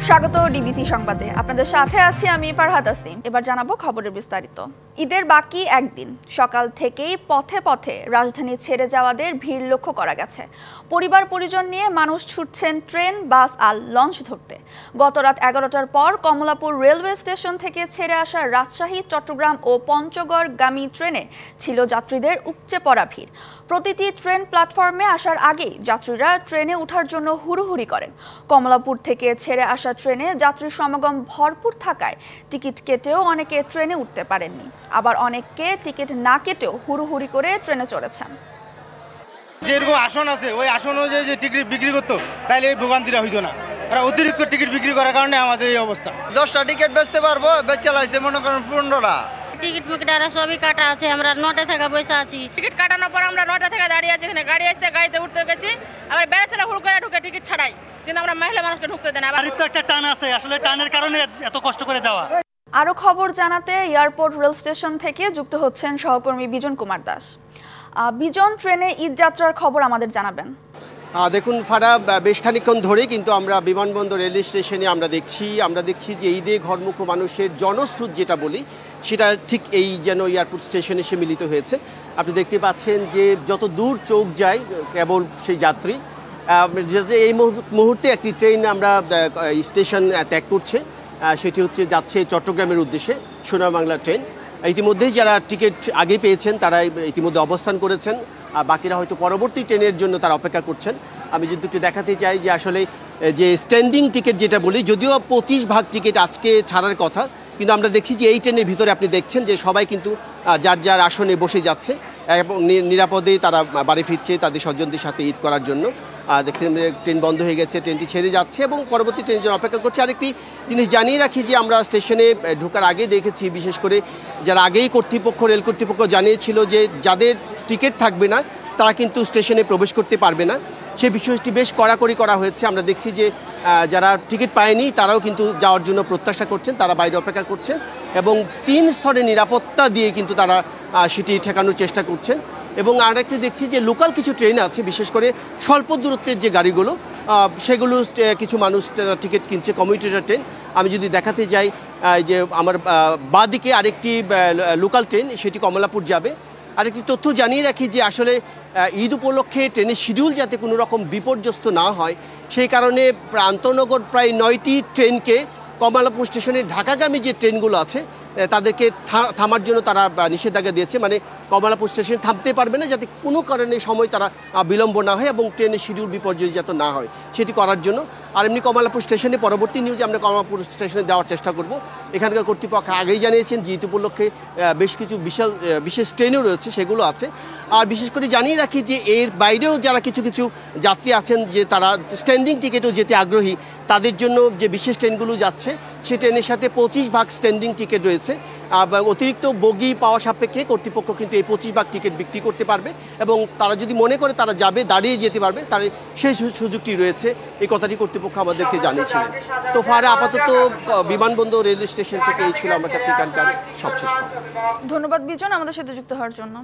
স্বাগত ডিবিসি সংবাদে। আপনাদের সাথে আছি আমি ফারহাদ আসনিম। এবার জানাবো খবরের বিস্তারিত। ঈদের বাকি একদিন সকাল থেকেই পথে পথে রাজধানী ছেড়ে যাওয়াদের ভিড় লক্ষ্য করা গেছে। পরিবার পরিজন নিয়ে মানুষ ছুটছেন ট্রেন, বাস আর লঞ্চ ধরতে। গত রাত 11টার পর কমলাপুর রেলওয়ে স্টেশন থেকে ছেড়ে আসা রাজশাহী, চট্টগ্রাম ও পঞ্চগড়গামী ট্রেনে ছিল যাত্রীদের উপচে পড়া ভিড়। প্রতিটি ট্রেন প্ল্যাটফর্মে আসার আগেই যাত্রীরা ট্রেনে ওঠার জন্য হুড়োহুড়ি করেন। কমলাপুর থেকে ছেড়ে আসা ট্রেনে যাত্রীর সমাগম ভরপুর থাকায় টিকিট কেটেও অনেকে ট্রেনে উঠতে পারেননি, আবার অনেককে টিকিট না কেটেও হুড়োহুড়ি করে ট্রেনে চড়েছেন। যেরকম আসন আছে ওই আসন অনুযায়ী যে টিকিট বিক্রি করতো তাইলে এই ভোগান্তিটা হইতো না। আর অতিরিক্ত টিকিট বিক্রি করার কারণে আমাদের এই অবস্থা। 10টা টিকিট বেচতে পারবো, বেচে লাইছে মনে করেন 15টা। টিকিট মিকিট আর সবই কাটা আছে, আমরা 9টা থেকে বসে আছি। টিকিট কাটানোর পর আমরা 9টা থেকে দাঁড়িয়ে আছি। এখানে গাড়ি এসে গাড়িতে উঠতে গেছি, আবার বেড়াচেলা হুড় করে ঢুকে টিকিট ছাড়াই, কিন্তু আমরা মহিলা মানুষকে ঢুকতে দেন। গাড়ির তো একটা টান আছে, আসলে টানের কারণে এত কষ্ট করে যাওয়া। আরো খবর জানাতে এয়ারপোর্ট রেল স্টেশন থেকে যুক্ত হচ্ছেন সহকর্মী বিজন কুমার দাস। বিজন, ট্রেনে ঈদ যাত্রার খবর আমাদের জানাবেন। দেখুন ফারা, বেশ খানিকক্ষণ ধরে কিন্তু আমরা বিমানবন্দর রেল স্টেশনে আমরা দেখছি যে ঈদে ঘরমুখ মানুষের জনস্রোত যেটা বলি সেটা ঠিক এই যেন এয়ারপোর্ট স্টেশনে এসে মিলিত হয়েছে। আপনি দেখতে পাচ্ছেন যে যত দূর চোখ যায় কেবল সেই যাত্রী। এই মুহূর্তে একটি ট্রেন আমরা স্টেশন ত্যাগ করছে, সেটি যাচ্ছে চট্টগ্রামের উদ্দেশ্যে, সোনার বাংলা ট্রেন। ইতিমধ্যেই যারা টিকিট আগে পেয়েছেন তারা ইতিমধ্যে অবস্থান করেছেন, বাকিরা হয়তো পরবর্তী ট্রেনের জন্য তারা অপেক্ষা করছেন। আমি যদি একটু দেখাতে চাই যে আসলে যে স্ট্যান্ডিং টিকিট যেটা বলি, যদিও 25 ভাগ টিকিট আজকে ছাড়ার কথা, কিন্তু আমরা দেখছি যে এই ট্রেনের ভিতরে আপনি দেখছেন যে সবাই কিন্তু যার যার আসনে বসে যাচ্ছে এবং নিরাপদে তারা বাড়ি ফিরছে তাদের স্বজনদের সাথে ঈদ করার জন্য। দেখছেন ট্রেন বন্ধ হয়ে গেছে, ট্রেনটি ছেড়ে যাচ্ছে এবং পরবর্তী ট্রেনের জন্য অপেক্ষা করছে। আরেকটি জিনিস জানিয়ে রাখি যে আমরা স্টেশনে ঢোকার আগে দেখেছি, বিশেষ করে যারা আগেই রেল কর্তৃপক্ষ জানিয়েছিল যে যাদের টিকিট থাকবে না তারা কিন্তু স্টেশনে প্রবেশ করতে পারবে না, সেই বিষয়টি বেশ কড়াকড়ি করা হয়েছে। আমরা দেখছি যে যারা টিকিট পায়নি তারাও কিন্তু যাওয়ার জন্য প্রত্যাশা করছেন, তারা বাইরে অপেক্ষা করছেন এবং 3 স্তরের নিরাপত্তা দিয়ে কিন্তু তারা সেটি ঠেকানোর চেষ্টা করছেন। এবং আরেকটি দেখছি যে লোকাল কিছু ট্রেন আছে, বিশেষ করে স্বল্প দূরত্বের যে গাড়িগুলো, সেগুলো কিছু মানুষ টিকিট কিনছে, কমিউটার ট্রেন। আমি যদি দেখাতে যাই যে আমার বাঁ দিকে আরেকটি লোকাল ট্রেন, সেটি কমলাপুর যাবে। আরেকটি তথ্য জানিয়ে রাখি যে আসলে ঈদ উপলক্ষে ট্রেনের শিডিউল যাতে কোনো রকম বিপর্যস্ত না হয় সেই কারণে আন্তনগর প্রায় 9টি ট্রেনকে কমলাপুর স্টেশনের ঢাকাগামী যে ট্রেনগুলো আছে তাদেরকে থামার জন্য তারা নিষেধাজ্ঞা দিয়েছে, মানে কমলাপুর স্টেশনে থামতে পারবে না, যাতে কোনো কারণে সময় তারা বিলম্ব না হয় এবং ট্রেনের শিডিউল বিপর্যয় যাতে না হয় সেটি করার জন্য। আর এমনি কমলাপুর স্টেশনে পরবর্তী নিউজে আমরা কমলাপুর স্টেশনে যাওয়ার চেষ্টা করব। এখানকার কর্তৃপক্ষ আগেই জানিয়েছেন যে ঈদ উপলক্ষে বেশ কিছু বিশেষ ট্রেনও রয়েছে, সেগুলো আছে। আর বিশেষ করে জানিয়ে রাখি যে এর বাইরেও যারা কিছু কিছু যাত্রী আছেন যে তারা স্ট্যান্ডিং টিকিটও যেতে আগ্রহী, তাদের জন্য যে বিশেষ ট্রেনগুলো যাচ্ছে সেই ট্রেনের সাথে 25 ভাগ স্ট্যান্ডিং টিকিট রয়েছে। অতিরিক্ত বগি পাওয়া সাপেক্ষে কর্তৃপক্ষ কিন্তু এই 25 ভাগ টিকিট বিক্রি করতে পারবে এবং তারা যদি মনে করে তারা যাবে, দাঁড়িয়ে যেতে পারবে, তার সেই সুযোগটি রয়েছে। এই কথাটি কর্তৃপক্ষ আমাদেরকে জানিয়েছিলেন। তো ফারে আপাতত বিমানবন্দর রেল স্টেশন থেকে এই ছিল আমার কাছে এখানকার সবশেষ। ধন্যবাদ বিজন আমাদের সাথে যুক্ত হওয়ার জন্য।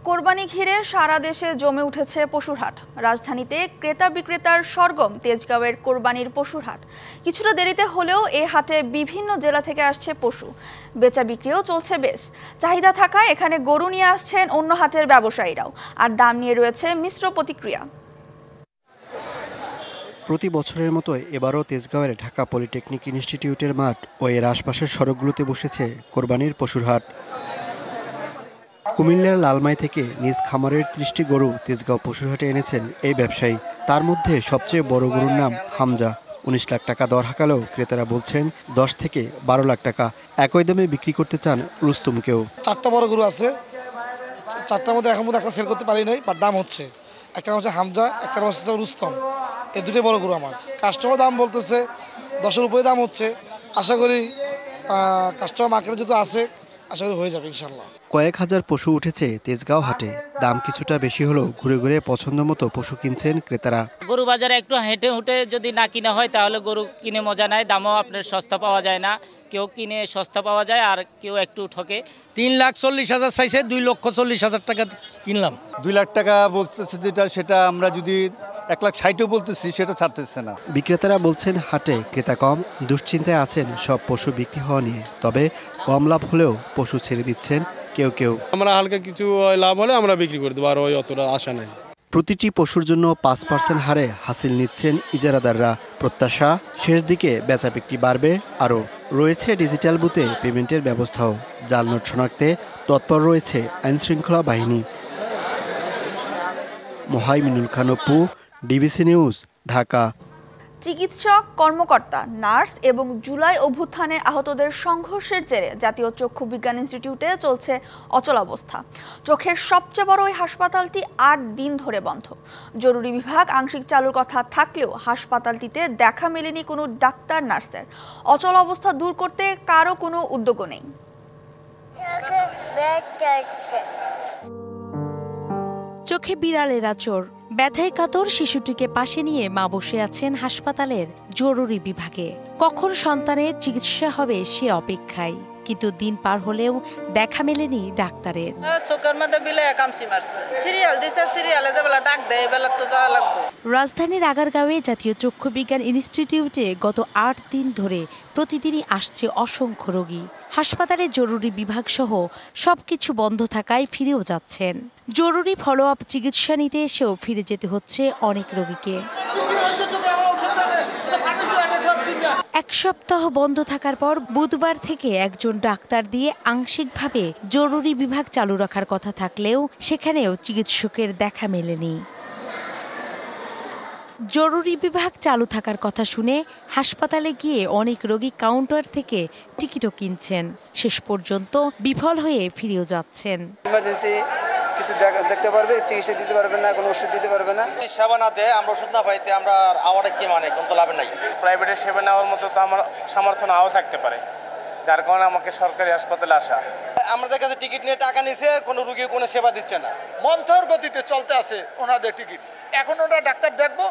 কোরবানি ঘিরে সারা দেশে জমে উঠেছে পশুর হাট। রাজধানীতে ক্রেতা বিক্রেতার সরগম তেজগাঁওয়ের কোরবানির পশুর হাট। কিছুটা দেরিতে হলেও এই হাটে বিভিন্ন জেলা থেকে আসছে পশু, বেচা বিক্রিও চলছে বেশ। চাহিদা থাকায় এখানে গরু নিয়ে আসছেন অন্য হাটের ব্যবসায়ীরাও, আর দাম নিয়ে রয়েছে মিশ্র প্রতিক্রিয়া। প্রতি বছরের মতো এবারও তেজগাঁওয়ের ঢাকা পলিটেকনিক ইনস্টিটিউটের মাঠ ও এর আশপাশের সড়কগুলোতে বসেছে কোরবানির পশুর হাট। কুমিল্লার লালমাই থেকে নিজ খামারের 30টি গরু তেজগাঁও পশুরহাটে এনেছেন এই ব্যবসায়ী। তার মধ্যে সবচেয়ে বড় গরুর নাম হামজা। 19 লাখ টাকা দর হাঁকালেও ক্রেতারা বলছেন 10 থেকে 12 লাখ টাকা। একই দামে বিক্রি করতে চান রুস্তমকেও। 4টা বড় গরু আছে, 4টার মধ্যে এখন মধ্যে একটা সেল করতে পারি নাই, বাট দাম হচ্ছে। একটা হচ্ছে হামজা, একটা হচ্ছে রুস্তম। এই দুটোই বড় গরু আমার। কাস্টমার দাম বলতেছে 10-এর উপরে দাম হচ্ছে। আশা করি কাস্টমার মার্কেটে যেহেতু আছে, আশা করি হয়ে যাবে ইনশাল্লাহ। কয়েক হাজার পশু উঠেছে তেজগাঁও হাটে। দাম কিছুটা বেশি হলেও ঘুরে ঘুরে পছন্দ মতো পশু কিনছেন ক্রেতারা। গরু বাজারে একটু হেঁটে হুটে যদি না কিনা হয় তাহলে গরু কিনে মজা নাই, দামও আপনার সস্তা পাওয়া যায় না। কেউ কিনে সস্তা পাওয়া যায় আর কেউ একটু ঠকে। 3,40,000 চাইছে, 2,40,000 টাকা কিনলাম। 2 লাখ টাকা বলতেছে যেটা, সেটা আমরা যদি 1,60,000 বলতেছি, সেটা ছাড়তেছে না। বিক্রেতারা বলছেন হাটে ক্রেতা কম, দুশ্চিন্তায় আছেন সব পশু বিক্রি হওয়া নিয়ে। তবে কম লাভ হলেও পশু ছেড়ে দিচ্ছেন কেউ কেউ। আমরা হালকা কিছু লাভ হলে আমরা বিক্রি করে দেবো, আর ওই অতটা আশা নাই। প্রতিটি পশুর জন্য 5% হারে হাসিল নিচ্ছেন ইজারাদাররা। প্রত্যাশা শেষ দিকে বেচা বিক্রি বাড়বে আরও। রয়েছে ডিজিটাল বুথে পেমেন্টের ব্যবস্থাও। জাল নোট শনাক্তে তৎপর রয়েছে আইনশৃঙ্খলা বাহিনী। Mohaiminul Khan Apu, DBC news, Dhaka. চিকিৎসক, কর্মকর্তা, নার্স এবং জুলাই অভ্যুত্থানে আহতদের সংঘর্ষের জেরে জাতীয় চক্ষু বিজ্ঞান ইনস্টিটিউটে চলছে অচলাবস্থা। চোখের সবচেয়ে বড় ওই হাসপাতালটি 8 দিন ধরে বন্ধ। জরুরি বিভাগ আংশিক চালুর কথা থাকলেও হাসপাতালটিতে দেখা মেলেনি কোনো ডাক্তার, নার্সের। অচল অবস্থা দূর করতে কারো কোনো উদ্যোগও নেই। চোখে বিড়ালের আঁচড়, ব্যথায় কাতর শিশুটিকে পাশে নিয়ে মা বসে আছেন হাসপাতালের জরুরি বিভাগে। কখন সন্তানের চিকিৎসা হবে সে অপেক্ষায়, কিন্তু দিন পার হলেও দেখা মেলেনি ডাক্তারের। রাজধানীর আগারগাঁওয়ে জাতীয় চক্ষু বিজ্ঞান ইনস্টিটিউটে গত 8 দিন ধরে প্রতিদিনই আসছে অসংখ্য রোগী। হাসপাতালে জরুরি বিভাগ সহ সবকিছু বন্ধ থাকায় ফিরেও যাচ্ছেন। জরুরি ফলো আপ চিকিৎসা নিতে এসেও ফিরে যেতে হচ্ছে অনেক রোগীকে। 1 সপ্তাহ বন্ধ থাকার পর বুধবার থেকে একজন ডাক্তার দিয়ে আংশিকভাবে জরুরি বিভাগ চালু রাখার কথা থাকলেও সেখানেও চিকিৎসকের দেখা মেলেনি। জরুরি বিভাগ চালু থাকার কথা শুনে হাসপাতালে গিয়ে অনেক রোগী কাউন্টার থেকে টিকিটও কিনছেন। শেষ পর্যন্ত বিফল হয়ে ফিরেও যাচ্ছেন। ইমার্জেন্সি কিছু দেখতে পারবে, চিকিৎসা দিতে পারবে না, কোনো ওষুধ দিতে পারবে না। সেবা না দেয়, আমরা ওষুধ না পাইতে আমরা আওয়াটা কি মানে কোনো তো লাভ নাই। প্রাইভেটে সেবা নেওয়ার মতো তো আমার সামর্থ্য নাও থাকতে পারে, যার কারণে আমাকে সরকারি হাসপাতালে আসা। আমাদের কাছে টিকিট নিয়ে টাকা নিছে, কোনো রুগী কোনো সেবা দিচ্ছে না। মন্থর গতিতে চলতে আছে ওনাদের টিকিট। এখন ওরা ডাক্তার দেখবো,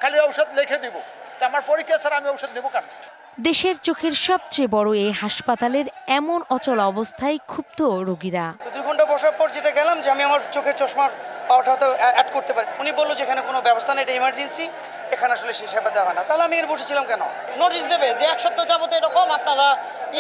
খালি ঔষধ লিখে দিব। তা আমার পরীক্ষা ছাড়া আমি ঔষধ দেবো কেন? দেশের চোখের সবচেয়ে বড় এই হাসপাতালের এমন অচল অবস্থায় ক্ষুব্ধ রোগীরা। 2 ঘন্টা বসার পর যেটা গেলাম যে আমি আমার চোখের চশমার পাওয়াটা তো অ্যাড করতে পারি, উনি বললো যে এখানে কোনো ব্যবস্থা নেই, এটা ইমার্জেন্সি, এখানে আসলে সেই সেবা দেওয়া হয় না। তাহলে আমি এর বসেছিলাম কেন? নোটিশ দেবে যে 1 সপ্তাহ যাবত এরকম আপনারা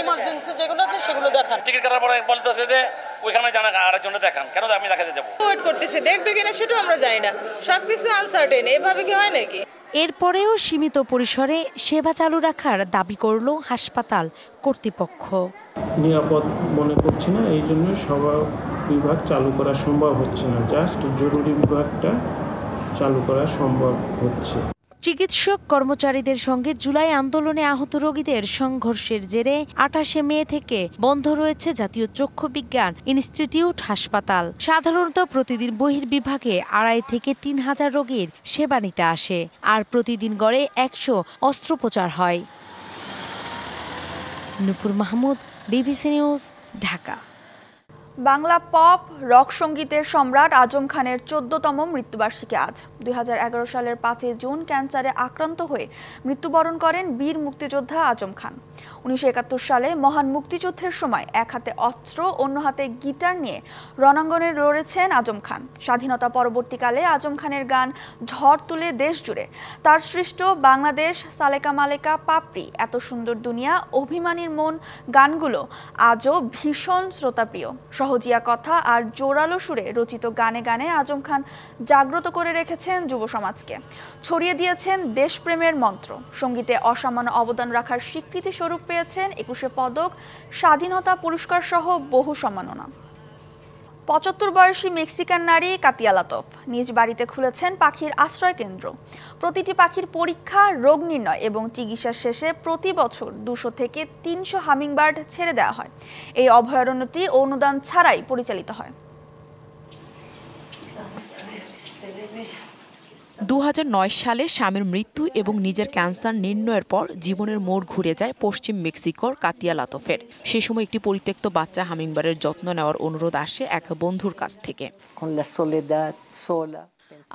ইমার্জেন্সি যেগুলো আছে সেগুলো দেখান। টিকিট কাটার পরে বলতেছে যে ওইখানে জানা আরেকজন দেখান, কেন আমি দেখাতে যাবো? ওয়েট করতেছে, দেখবে কিনা সেটাও আমরা জানি না। সবকিছু আনসার্টেন, এভাবে কি হয় নাকি? এরপরেও সীমিত পরিসরে সেবা চালু রাখার দাবি করল হাসপাতাল কর্তৃপক্ষ। নিরাপদ মনে করছি না, এই জন্য সভা বিভাগ চালু করা সম্ভব হচ্ছে না। জাস্ট জরুরি বিভাগটা চালু করা সম্ভব হচ্ছে। চিকিৎসক কর্মচারীদের সঙ্গে জুলাই আন্দোলনে আহত রোগীদের সংঘর্ষের জেরে 28 মে থেকে বন্ধ রয়েছে জাতীয় চক্ষু বিজ্ঞান ইনস্টিটিউট হাসপাতাল। সাধারণত প্রতিদিন বহির্বিভাগে 2,500 থেকে 3,000 রোগীর সেবা নিতে আসে, আর প্রতিদিন গড়ে 100 অস্ত্রোপচার হয়। Nupur Mahmud, DBC news, Dhaka. Bangla pop rock সঙ্গীতের সম্রাট আজম খানের 14তম মৃত্যুবার্ষিকী আজ। 2011 সালের 5 জুন ক্যান্সারে আক্রান্ত হয়ে মৃত্যুবরণ করেন বীর মুক্তিযোদ্ধা আজম খান। 1971 সালে মহান মুক্তিযুদ্ধের সময় এক হাতে অস্ত্র, অন্য হাতে গিটার নিয়ে রণাঙ্গনে লড়েছেন আজম খান। স্বাধীনতা পরবর্তীকালে আজম খানের গান ঝড় তুলে দেশ জুড়ে। তার সৃষ্ট বাংলাদেশ, সালেকা মালেকা, পাপড়ি, এত সুন্দর দুনিয়া, অভিমানীর মন গানগুলো আজও ভীষণ শ্রোতাপ্রিয়। সহজিয়া কথা আর জোরালো সুরে রচিত গানে গানে আজম খান জাগ্রত করে রেখেছেন যুব সমাজকে, ছড়িয়ে দিয়েছেন দেশপ্রেমের মন্ত্র। সঙ্গীতে অসামান্য অবদান রাখার স্বীকৃতি স্বরূপ পেয়েছেন 21 পদক, স্বাধীনতা পুরস্কার সহ বহু সম্মাননা। 75 বয়সী মেক্সিকান নারী কাতিয়া লাতফ নিজ বাড়িতে খুলেছেন পাখির আশ্রয় কেন্দ্র। প্রতিটি পাখির পরীক্ষা, রোগ নির্ণয় এবং চিকিৎসা শেষে প্রতি বছর 200 থেকে 300 হামিংবার্ড ছেড়ে দেওয়া হয়। এই অভয়ারণ্যটি অনুদান ছাড়াই পরিচালিত হয়। 2009 সালে স্বামীর মৃত্যু এবং নিজের ক্যান্সার নির্ণয়ের পর জীবনের মোড় ঘুরে যায় পশ্চিম মেক্সিকোর কাতিয়া লাতফের। সে সময় একটি পরিত্যক্ত বাচ্চা হামিংবার্ডের যত্ন নেওয়ার অনুরোধ আসে এক বন্ধুর কাছ থেকে।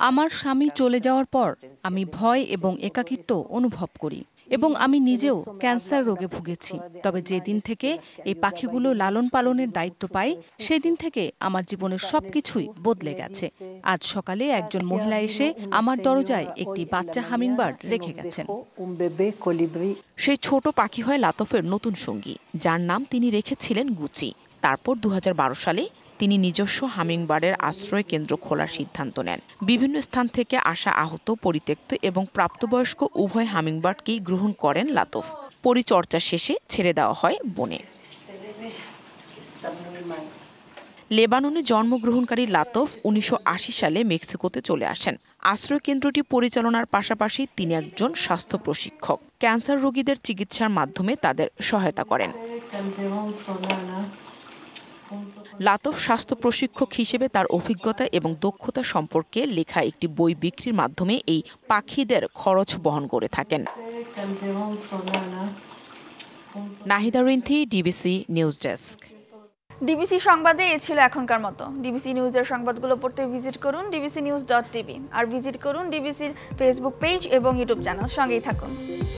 আমার স্বামী চলে যাওয়ার পর আমি ভয় এবং একাকিত্ব অনুভব করি। এবং আমি নিজেও ক্যান্সার রোগে ভুগেছি। তবে যেদিন থেকে এই পাখিগুলো লালন পালনের দায়িত্ব পাই সেদিন থেকে আমার জীবনের সবকিছুই বদলে গেছে। আজ সকালে একজন মহিলা এসে আমার দরজায় একটি বাচ্চা হামিংবার্ড রেখে গেছেন। সেই ছোট পাখি হয় লাতফের নতুন সঙ্গী, যার নাম তিনি রেখেছিলেন গুচি। তারপর 2012 সালে তিনি নিজস্ব হামিংবার্ডের আশ্রয় কেন্দ্র খোলার সিদ্ধান্ত নেন। বিভিন্ন স্থান থেকে আসা আহত, পরিত্যক্ত এবং প্রাপ্তবয়স্ক উভয় হামিংবার্ডকেই গ্রহণ করেন লাতফ। পরিচর্যা শেষে ছেড়ে দেওয়া হয় বনে। লেবাননে জন্মগ্রহণকারী লাতফ 1980 সালে মেক্সিকোতে চলে আসেন। আশ্রয় কেন্দ্রটি পরিচালনার পাশাপাশি তিনি একজন স্বাস্থ্য প্রশিক্ষক। ক্যান্সার রোগীদের চিকিৎসার মাধ্যমে তাদের সহায়তা করেন। লাতফ স্বাস্থ্য প্রশিক্ষক হিসেবে তার অভিজ্ঞতা এবং দক্ষতা সম্পর্কে লেখা একটি বই বিক্রির মাধ্যমে এই পাখিদের খরচ বহন করে থাকেন। Nahida Rinthi, DBC news desk. DBC সংবাদে এ ছিল এখনকার মতো। ডিবিসি নিউজের সংবাদগুলো পড়তে ভিজিট করুন dbcnews.tv আর ভিজিট করুন ডিবিসির ফেসবুক পেজ এবং ইউটিউব চ্যানেল। সঙ্গেই থাকুন।